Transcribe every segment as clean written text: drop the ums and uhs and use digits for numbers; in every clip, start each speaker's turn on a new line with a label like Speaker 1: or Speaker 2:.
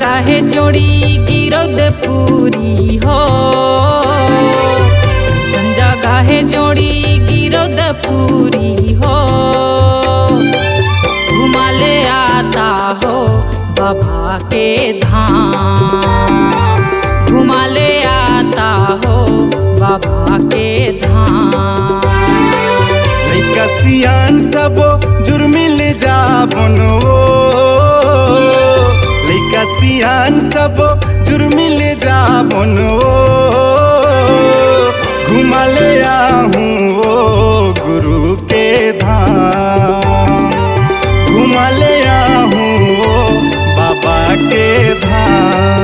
Speaker 1: काहे जोड़ी गिरौदपुरी हो, संजा काहे जोड़ी गिरौदपुरी हो। घुमा ले आता हो बाबा के धाम, घुमा ले आता हो बाबा के धाम।
Speaker 2: लइका सियान सब जुर्मिल जाबन हो, लइका सियान सब जुर्मिल जाबन हो। घुमा ले आहूँ वो गुरु के धाम, घुमा ले आहूँ वो बाबा के धाम।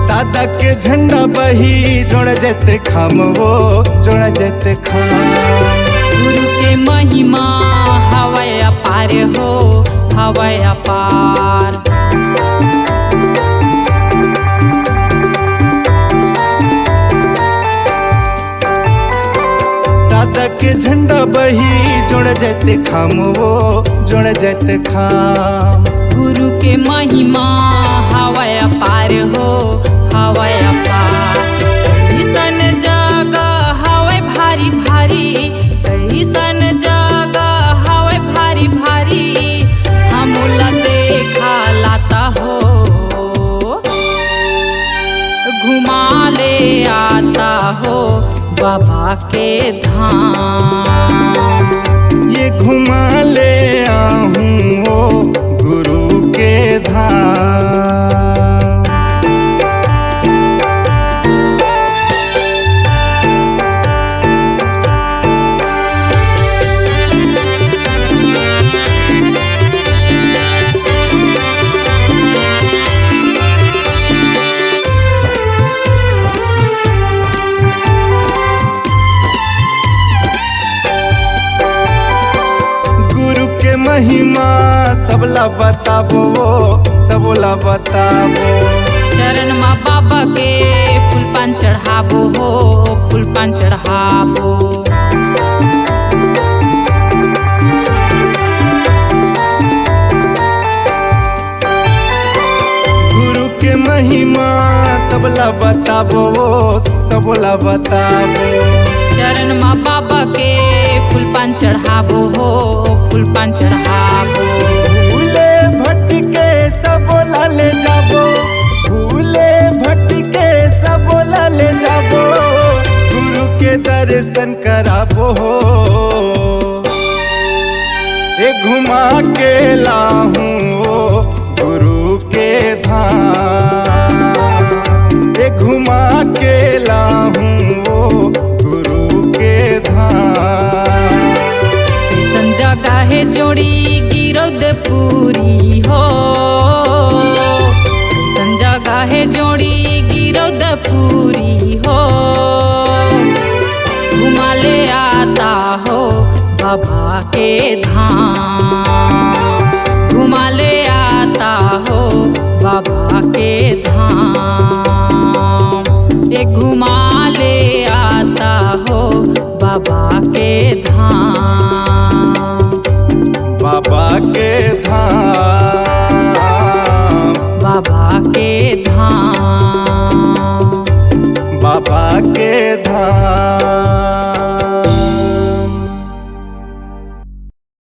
Speaker 2: सादा के झंडा बही जोड़ जेते खाम वो जोड़ जेते खाम।
Speaker 1: गुरु के महिमा हवय अपार हो, हवय अपार।
Speaker 2: सादा के झंडा बही जोड़ जेते खाम वो जोड़ जेते खाम।
Speaker 1: गुरु के महिमा हवय अपार हो, हवय अपार। कैसन जगह हवय भारी भारी, कैसन जगह हवय भारी भारी। हमला देखा लाता हो, घुमा ले आता हो बाबा के धाम।
Speaker 2: ये घुमा ले आहूँ वो गुरु के धाम। महिमा सबला बताबो, सबला बताबो।
Speaker 1: चरण माँ बाबा के फूल पान चढ़ाबो हो, फूल पान चढ़ाबो।
Speaker 2: गुरु के महिमा सबला बताबो, सबला बताबो।
Speaker 1: चरण माँ बाबा के फूल पान चढ़ाबो हो, फूल पान चढ़ाबो।
Speaker 2: भूले भटके सब ले जाबो, भूले भटके सब ले जाबो। गुरु के दर्शन कराबो हो, ए घुमा के लाहूँ वो गुरु के धाम, ए घुमा के लाहूँ वो गुरु के धाम।
Speaker 1: संजा काहे जोड़ी गिरौदपुरी हो, संजा काहे जोड़ी गिरौदपुरी हो। घुमा ले आता हो बाबा के धाम, घुमा ले आता हो बाबा के